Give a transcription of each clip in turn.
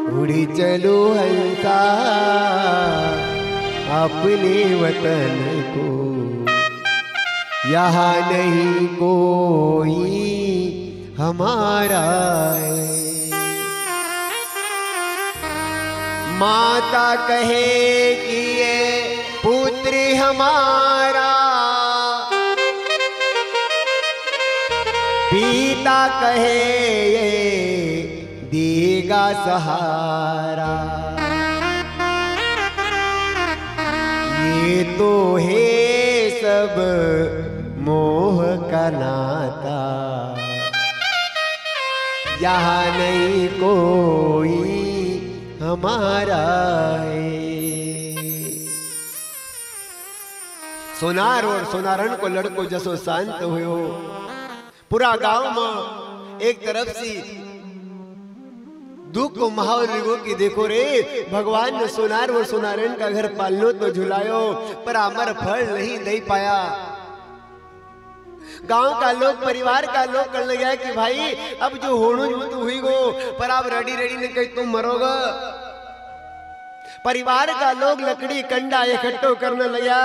उड़ी चलो हंसा अपने वतन को, यहाँ नहीं कोई हमारा है। माता कहे कि ये पुत्र हमारा, पिता कहे ये देगा सहारा। ये तो है सब मोह का नाता, यहाँ नहीं कोई हमारा है। सोनार और सोनारन को लड़को जसो शांत हुयो। पूरा गांव में एक तरफ से दुख को माहौल रिगो की देखो रे, भगवान ने सोनार और सोनारन का घर पालनो तो झुलायो, पर अमर फल नहीं दे पाया। गांव का लोग, परिवार का लोग करने गया कि भाई अब जो होनो जो तू हुई गो, पर आप रेडी रेडी ने कही तुम मरोगे। परिवार का लोग लकड़ी कंडा इकट्ठो करने लगा।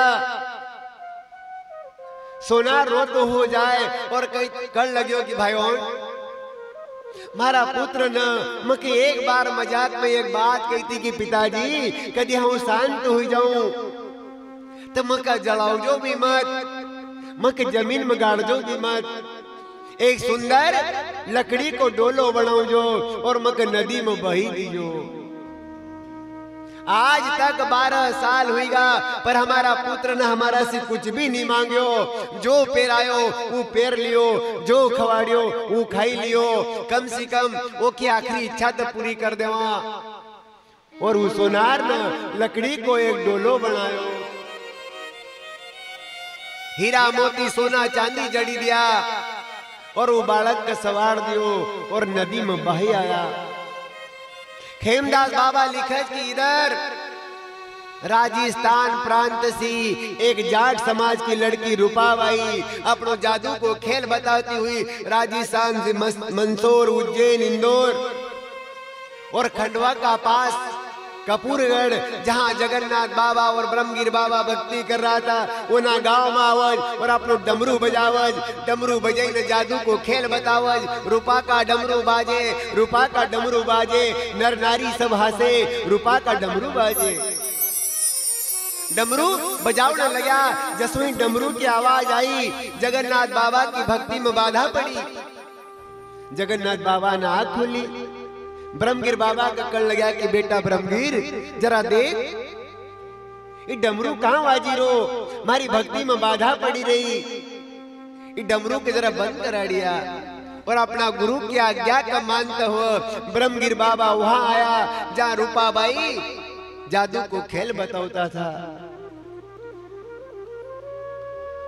सोनार रो तो हो जाए और कहीं कर लगे कि भाई मारा पुत्र न मके एक बार मजाक में एक बात कही थी कि पिताजी कभी हम शांत हो जाऊं तो मका जलाओ जो भी मत, मक जमीन में गाड़ जो भी मत। एक सुंदर लकड़ी को डोलो बनाओ जो और मक नदी में बही दीजो। आज तक 12 साल हुईगा पर हमारा पुत्र ने हमारा से कुछ भी नहीं मांगियो। जो पेरायो वो पेर लियो, जो खवाड़ियो वो खाई लियो। कम से कम वो की आखिरी इच्छा तो पूरी कर देवा। और वो सोनार ने लकड़ी को एक डोलो बनायो। हीरा मोती सोना चांदी जड़ी दिया और वो बालक का सवार दियो और नदी में बही आया। खेमदास बाबा लिखे कि इधर राजस्थान प्रांत से एक जाट समाज की लड़की रूपाबाई अपनो जादू को खेल बताती हुई राजस्थान से मंदसौर, उज्जैन, इंदौर और खंडवा का पास कपूरगढ़, जहां जगन्नाथ बाबा और ब्रह्मगिर बाबा भक्ति कर रहा था, वो ना गांव में आवज और अपनो डमरू बजावज। डमरू बजाई ने जादू को खेल बतावज। रूपा का डमरू बाजे, रूपा का डमरू बाजे, नर नारी सब हंसे, रूपा का डमरू बाजे। डमरू बजावने लगा। जसों डमरू की आवाज आई, जगन्नाथ बाबा की भक्ति में बाधा पड़ी। जगन्नाथ बाबा ने आंख खोली। ब्रह्मगिर बाबा का कर लगा कि बेटा ब्रह्मगिर जरा देख, ये डमरू कहां बाजी रो, मारी भक्ति में बाधा पड़ी रही। ये डमरू के जरा बंद करा दिया और अपना गुरु की आज्ञा का मानते हुए ब्रह्मगिर बाबा वहां आया जहां रूपाबाई जादू को खेल बताता था।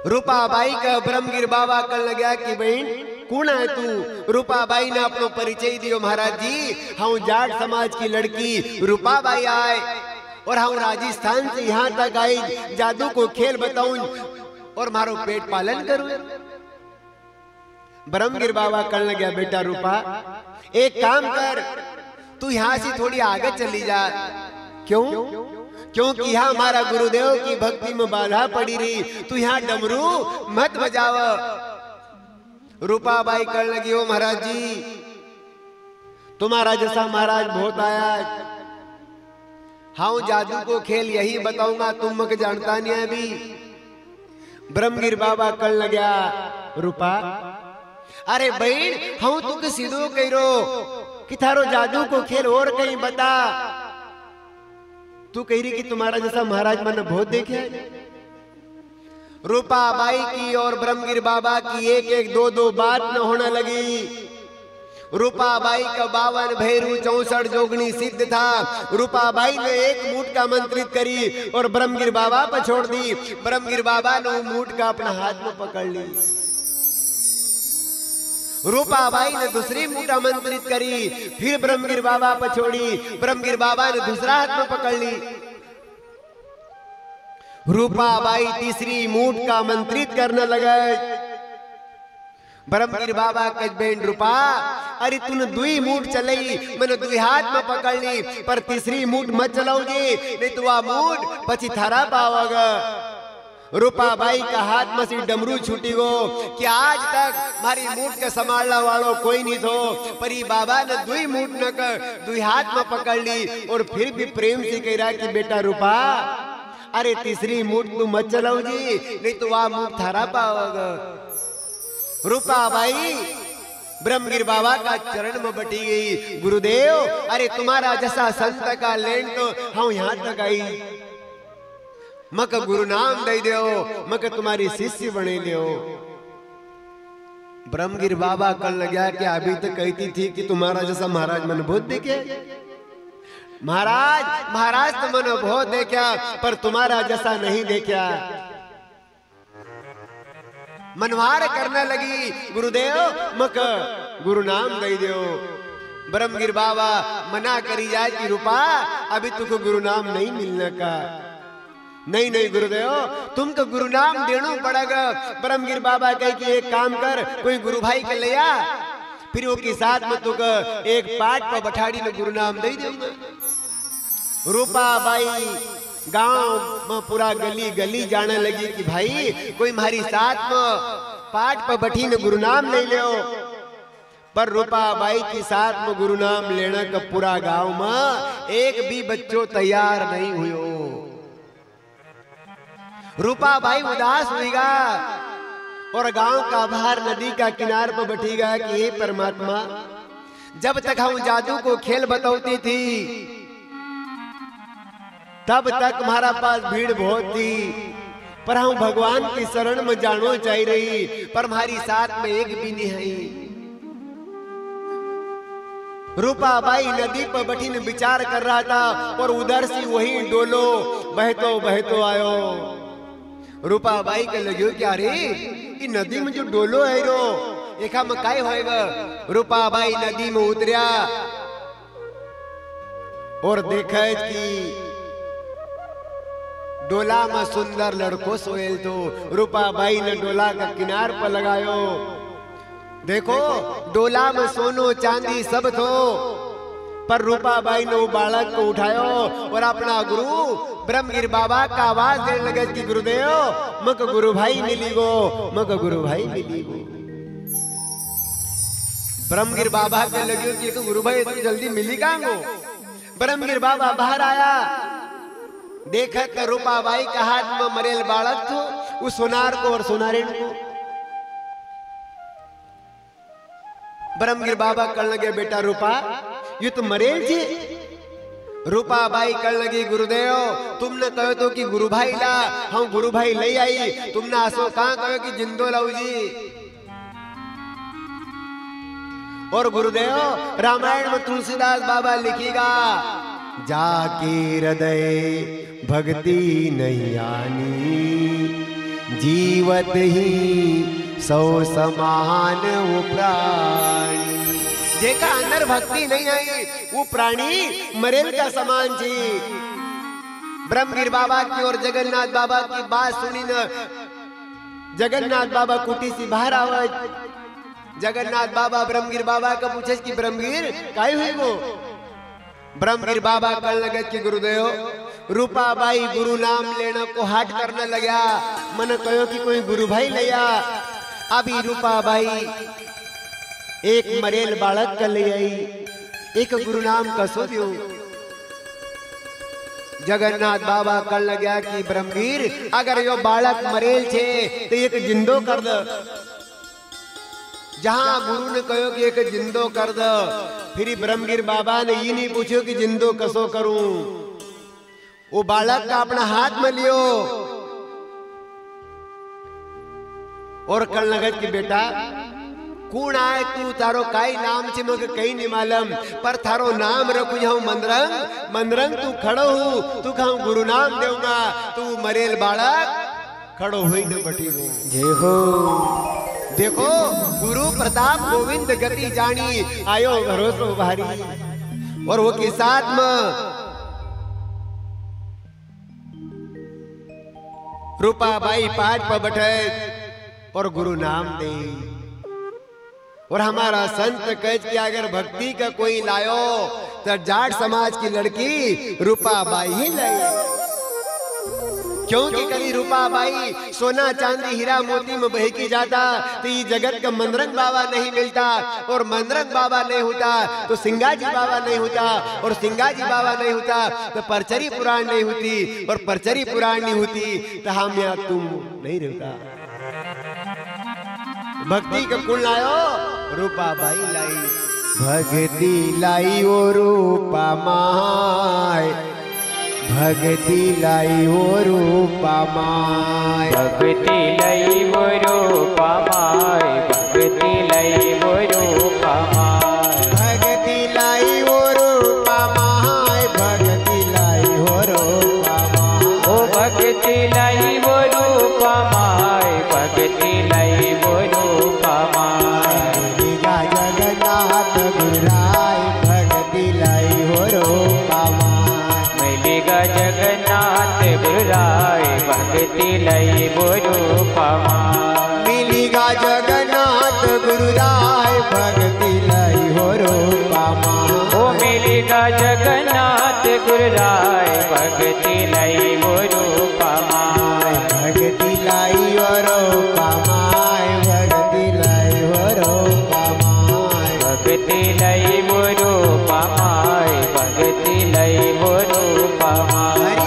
रूपाबाई का ब्रह्मगिर बाबा कर लगा कि बहन कौन है तू। रूपाबाई ने अपनो परिचय दियो। महाराज जी हम जाट समाज की लड़की रूपाबाई आए और हम राजस्थान से यहाँ तक आई जादू को खेल बताऊं और मारो पेट पालन करूं। ब्रह्मगिर बाबा कहने लगा बेटा रूपा एक काम कर, तू यहाँ से थोड़ी आगे चली जा। क्यों? क्योंकि यहाँ हमारा गुरुदेव की भक्ति में बाधा पड़ी रही, तू यहाँ डमरू मत बजाव। रूपाबाई कर लगी हो महाराज जी तुम्हारा जैसा महाराज बहुत आया। हाँ जादू को खेल यही बताऊंगा, तुम मक जानता नहीं है अभी। ब्रह्मगिर बाबा कर लगा रूपा अरे बहन हाँ तू के सीधो कह रो कि थारो जादू को खेल और कहीं बता। तू कह रही कि तुम्हारा जैसा महाराज मैंने बहुत देखे। रूपाबाई की और ब्रह्मगिर बाबा की एक एक दो दो बात न होने लगी। रूपाबाई का 52 भैरू 64 जोगनी सिद्ध था। रूपाबाई ने एक मूठ का मंत्रित करी और ब्रह्मगिर बाबा पर छोड़ दी। ब्रह्मगिर बाबा ने मूठ का अपना हाथ में पकड़ ली। रूपाबाई ने दूसरी मूठा मंत्रित करी, फिर ब्रह्मगिर बाबा पर छोड़ी। ब्रह्मगिर बाबा ने दूसरा हाथ में पकड़ ली। रूपाबाई तीसरी मूठ का मंत्रित करने लगे। ब्रह्मगिर बाबा कज बेन रूपा अरे तूने दुई मूठ चलई मैंने दुई हाथ में पकड़ ली पर तीसरी मूठ मत चलाऊगी नहीं तो आ मूठ पची थारा पावगा। रूपा बाई का हाथ में से डमरू छूटी गो कि आज तक मारी मूठ के संभालने वालों कोई नहीं थो पर ये बाबा ने दुई मूठ न कर दुई हाथ में पकड़ ली और फिर भी प्रेम से कह रहा कि बेटा रूपा अरे तीसरी मूठ तू मत चलाऊ जी नहीं तो वह मूठ थारा पाओगा। रूपा बाई ब्रह्मगिर बाबा का चरण में बटी गई। गुरुदेव अरे तुम्हारा जैसा संत का लेन तो हम यहाँ तक आई मक गुरु नाम दे दो मक तुम्हारी शिष्य बने दो। ब्रह्मगिर बाबा कल लगा कि अभी तक कहती थी कि तुम्हारा जैसा महाराज मन बहुत देखे महाराज महाराज तो मन बहुत देखा पर तुम्हारा जैसा नहीं देखा। मनवार करने लगी गुरुदेव मक गुरु नाम दे दो। ब्रह्मगिर बाबा मना करी जाए कि रूपा अभी तुमको गुरु नाम नहीं मिलने का। नहीं नहीं गुरुदेव तुमको गुरु नाम देना पड़ेगा। ब्रह्मगिर बाबा कहे कि एक काम कर कोई गुरु भाई के ले आ फिर वो के साथ में तुमको एक पाठ पर बैठाड़ी ने गुरु नाम दे दूंगा। रूपा बाई गांव में पूरा गली गली जाने लगी कि भाई कोई हमारी साथ में पाठ पर बैठी ने गुरु नाम नहीं ले। पर रूपा बाई के साथ में गुरु नाम लेने का पूरा गांव में एक भी बच्चों तैयार नहीं हुए। रूपा बाई उदास हुईगा और गांव का बाहर नदी का किनार पर बैठीगा कि हे परमात्मा जब तक हम जादू को खेल बताती थी तब तक हमारा पास भीड़ बहुत थी पर हम भगवान की शरण में जानो चाह रही पर हमारी साथ में एक भी नहीं है। रूपा बाई नदी पर बैठी ने विचार कर रहा था और उधर से वही डोलो बहतो आयो। रूपा बाई के लगे क्या रे कि नदी में जो डोलो है रो एका में काय होएगा। रूपा बाई नदी में उतरिया और देखा कि डोला में सुंदर लड़को सोएल तो रूपा बाई ने डोला का किनार पर लगायो। देखो डोला में सोनो चांदी सब थो पर रूपा बाई ने वो बालक को उठायो और अपना गुरु ब्रह्मगिर बाबा का आवाज देने लगे कि गुरुदेव मक गुरु भाई मिली गो मक गुरु भाई मिली गो। ब्रह्मगिर बाबा के लगे कि तो गुरु भाई इतनी जल्दी मिली कहां गो। ब्रह्मगिर बाबा बाहर आया देखा कि रूपा बाई का हाथ में मरेल बालक थो उस सोनार को और सोनारिन को। ब्रह्मगिर बाबा कर लगे बेटा रूपा ये तो मरेल जी। रूपा बाई कर लगी गुरुदेव तुमने कहो तो कि गुरु भाई ला हम गुरु भाई ले आई तुमने आसो कहां कहो कि जिंदो लाऊ जी। और गुरुदेव रामायण में तुलसीदास बाबा लिखेगा जाके हृदय भक्ति नहीं आनी जीवत ही सौ समान वो प्राणी। जेका अंदर भक्ति नहीं आई वो प्राणी मरेल का समान थी। ब्रह्मगिर बाबा की और जगन्नाथ बाबा की बात सुनी न जगन्नाथ बाबा कुटी से बाहर आवाज। जगन्नाथ बाबा ब्रह्मगिर बाबा का पूछे कि ब्रह्मगिर काहे हुई वो। ब्रह्मगिर बाबा कहने लगे कि गुरुदेव रूपा बाई गुरु नाम लेने को हाट करने लगा मन कहो कि कोई गुरु भाई लिया। अभी रूपा बाई एक मरेल बालक का ले आई एक गुरु नाम का सो दियो। जगन्नाथ बाबा कर लगा कि ब्रह्मगिर अगर यो बालक मरेल छे तो एक जिंदो कर दो। जहां गुरु ने कहो कि एक जिंदो कर दो फिर ब्रह्मगिर बाबा ने ये नहीं पूछो कि जिंदो कसो करूं। वो बालक का अपना हाथ में लियो और कर लगा कि बेटा कौन आए तू तारो काई नाम छे मगे कई नहीं मालूम पर थारो नाम रखू जाऊं मंदरंग मंदरंग तू खड़ो हूं तू कहूं गुरु नाम देऊंगा तू मरेल बालक खड़ो हुई न बटी हो। जय हो देखो गुरु प्रताप गोविंद गति जानी आयो भरोसो भारी। और वो के साथ में रूपा बाई पाठ पर बैठे और गुरु नाम दे। और हमारा संत कह कि अगर भक्ति का कोई लायो तो जाट समाज की लड़की रूपा बाई ही लाई, क्योंकि कभी रूपा बाई सोना चांदी हीरा मोती में बहकी जाता तो ये जगत का मंदरंग बाबा नहीं मिलता, और मंदरंग बाबा नहीं होता तो सिंगाजी बाबा नहीं होता, और सिंगाजी बाबा नहीं होता तो परचरी पुराण नहीं होती, और परचरी पुराण नहीं होती तो हम या तुम नहीं रहता। भक्ति का कुल लायो रूपा बाई लाई, भक्ति लाई ओ रूपा माय, भक्ति लाई ओ रूपा माय, भक्ति लाई ओ रूपा माय, भक्ति लाई ओ रूपा माय, भक्ति लाई ओ रूपा माय, भक्ति लाई ओ रूपा माय, ओ भक्ति लाई ओ रूपा माय, भक्ति लाई ओ रूपा माय, जगन्नाथ गुराय भक्ति लाई ओ रूपा माय, मिलेगा जगन्नाथ गुराय भक्ति लाई ओ रूपा माय, मिलेगा जगन्नाथ गुरुराय भक्ति लाई ओ रूपा माय, ओ मिलेगा जगन्नाथ गुरुराय भक्ति लाई ओ रूपा माय, भक्ति लाई ओ रूपा माय, भक्ति लाई ओ रूपा माय, भक्ति लाई ओ रूपा माय, भक्ति लाई ओ रूपा माय।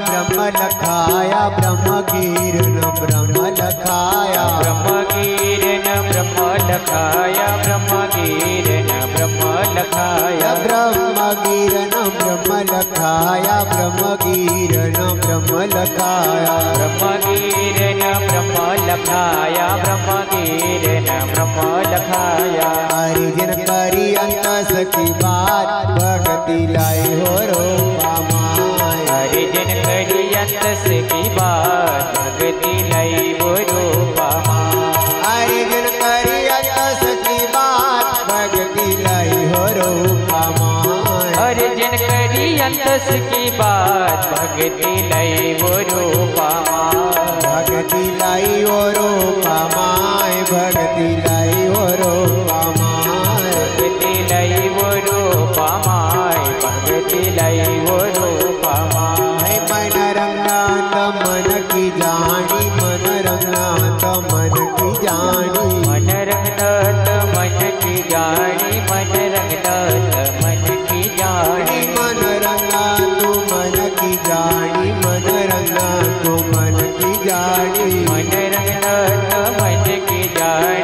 ब्रह्म लखाया ब्रह्म कीर्न ब्रह्म लखाया ब्रह्म कीर्न ब्रह्म लखाया ब्रह्म कीर्न ब्रह्म लखाया ब्रह्म कीर्न ब्रह्म लखाया ब्रह्म कीर्न ब्रह्म लखाया ब्रह्म कीर्न ब्रह्म लखाया ब्रह्म कीर्न ब्रह्म लखाया हरिजन करी अंत सखी बात भक्ति लाई हो रूपा माय हरिजन करी अंत सखी बात भक्ति लाई हो रूपा माय हरिजन करी अंत सखी बात भक्ति लाई हो रूपा माय हरिजन करी अंत सखी बात भक्ति लाई हो रूपा माय भक्ति लाई हो रूपा माय भक्ति लाई हो रूपा माय भक्ति लाई हो रूपा माय भक्ति लाई हो रूपा माय मन रंगनाथ मन की जानी मन रंगनाथ मन की जानी मन रंगनाथ मन की जानी मन रंगनाथ मन की जानी मन रंगनाथ मन की जानी मन रंगनाथ मन की जानी मन रंगनाथ मन की जानी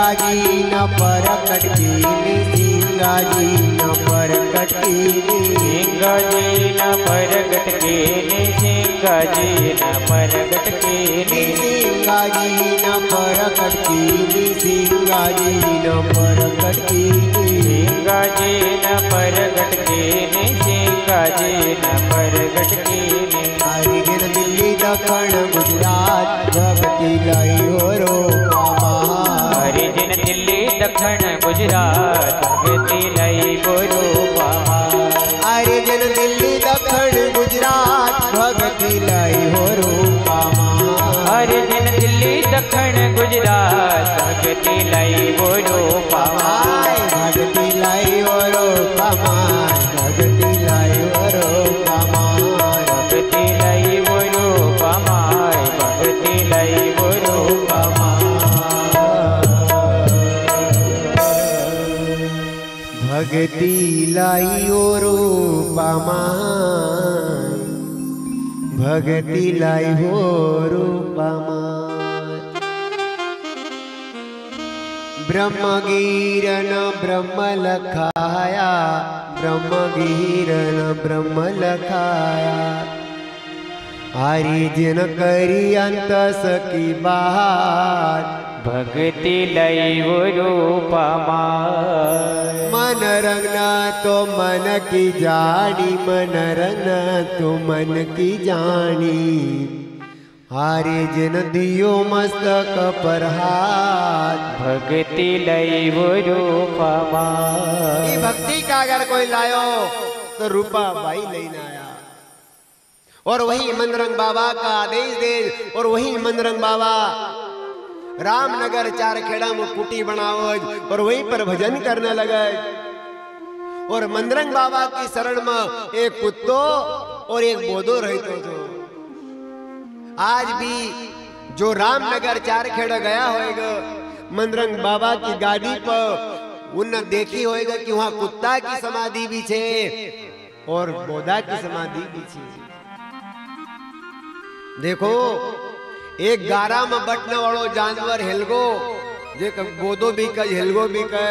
सिंगाजी न परकट कीनी सिंगाजी न परकट कीनी सिंगाजी न परगट कीनी सिंगाजी न परगट कीनी सिंगाजी न परकट कीनी सिंगाजी न परकट कीनी सिंगाजी न परगट कीनी सिंगाजी न परगट कीनी हरिगिर दिल्ली दक्षिण गुजरात भगती लाई हो रो हरिजन दिल्ली दक्षिण गुजरात भगती लई गुरु पामा हरिजन दिल्ली दक्षिण गुजरात भगती लाई हो रो पामा हरिजन दिल्ली दक्षिण गुजरात भगती लई गुरु पामा भगती लाई हो रो पामा भगती लाई हो रो पामा भगती लई गुरु पामा भगती लई गुरु पामा भगती लाई हो रो पामा भगती लाई हो रो पामा ब्रह्मगीरन ब्रह्म लखाया ब्रह्मगीरन ब्रह्म लखाया हरिजन करी अंत सकी बात भगती लई गुरु पामा मन रंगना तो मन की जानी मन रंगना तो मन की जानी हरिजन दियो मस्तक पर हाथ भगती लई गुरु पामा भक्ति का अगर कोई लायो तो रूपा बाई लेना आया और वही मनरंग बाबा का आदेश दे और वही मनरंग बाबा रामनगर चारखेड़ा में कुटी बनाओ और वहीं पर भजन करने लगे और मनरंग बाबा की शरण में एक कुत्तो और एक बोधो रहते थे। आज भी जो रामनगर चारखेड़ा गया होएगा मनरंग बाबा की गाड़ी पर उन देखी होएगा कि वहां कुत्ता की समाधि भी छे और बोधा की समाधि भी छे। देखो एक गारा में बटने वालो जानवर हेलगो जे बोधो भी कह हेलगो भी कह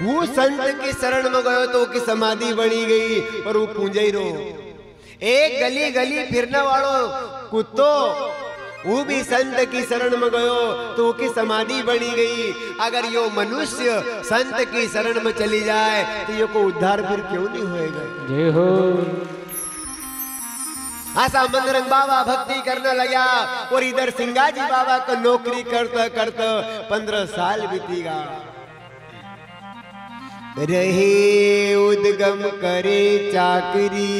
वो संत की शरण में गयो तो की समाधि बनी गई और वो पूंजे ही रो। एक गली गली फिरने वालो कुत्तो वो भी संत की शरण में गयो तो की समाधि बनी गई। अगर यो मनुष्य संत की शरण में चली जाए तो यो को उद्धार फिर क्यों नहीं होएगा। जय हो ऐसा मनरंग बाबा भक्ति करने लगा और इधर सिंगाजी बाबा को नौकरी करते करते 15 साल बीतीगा। रहे उद्गम करे चाकरी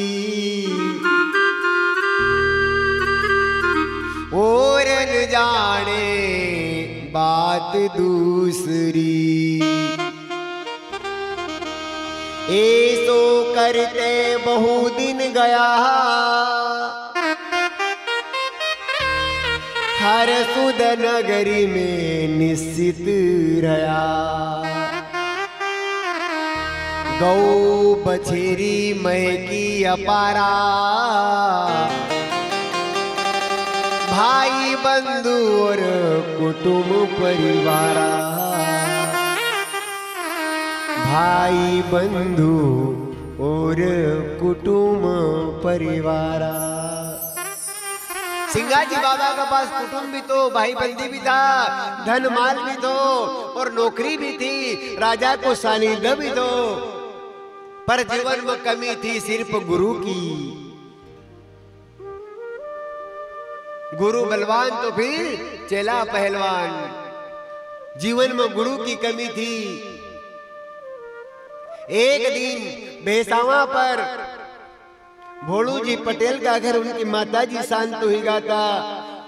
और न जाने बात दूसरी ऐसो करते बहु दिन गया हर सुद नगरी में निश्चित रहा। गौ बछेरी महकी अपारा भाई बंधु और कुटुंब परिवारा भाई बंधु और कुटुंब परिवारा। सिंगाजी बाबा के पास कुटुंब भी तो भाई बंदी भी था धन माल भी तो और नौकरी भी थी राजा को सानिध्य भी तो पर जीवन में कमी थी सिर्फ गुरु की। गुरु बलवान तो फिर चेला पहलवान। जीवन में गुरु की कमी थी। एक दिन बेसावा पर भोलू जी पटेल का घर उनकी माता जी शांत हुई था।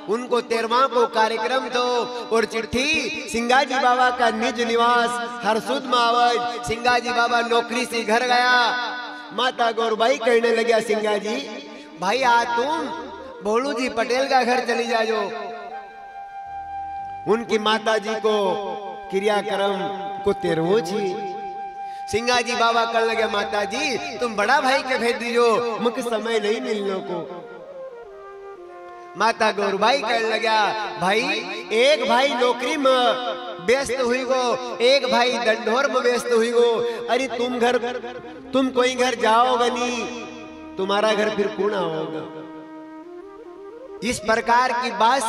उनको 13वां को कार्यक्रम तो और चिट्ठी सिंगाजी बाबा का निज निवास हरसुद मावज। सिंगाजी बाबा नौकरी से घर गया। माता गौरबाई कहने लगे सिंगाजी भाई आज तुम भोलू जी पटेल का घर चली जाओ। उनकी माता जी को क्रियाक्रम को 13वां जी। सिंगाजी बाबा कर लगे माता जी तुम बड़ा भाई के भेज दीजो मुझे समय नहीं मिलने को। माता गौरबाई कहने लगा, भाई एक भाई नौकरी में व्यस्त हुई गो, एक भाई दंडोर में व्यस्त हुई गो। अरे तुम कोई घर जाओगे नहीं, तुम्हारा घर फिर कौन आओगा। इस प्रकार की बात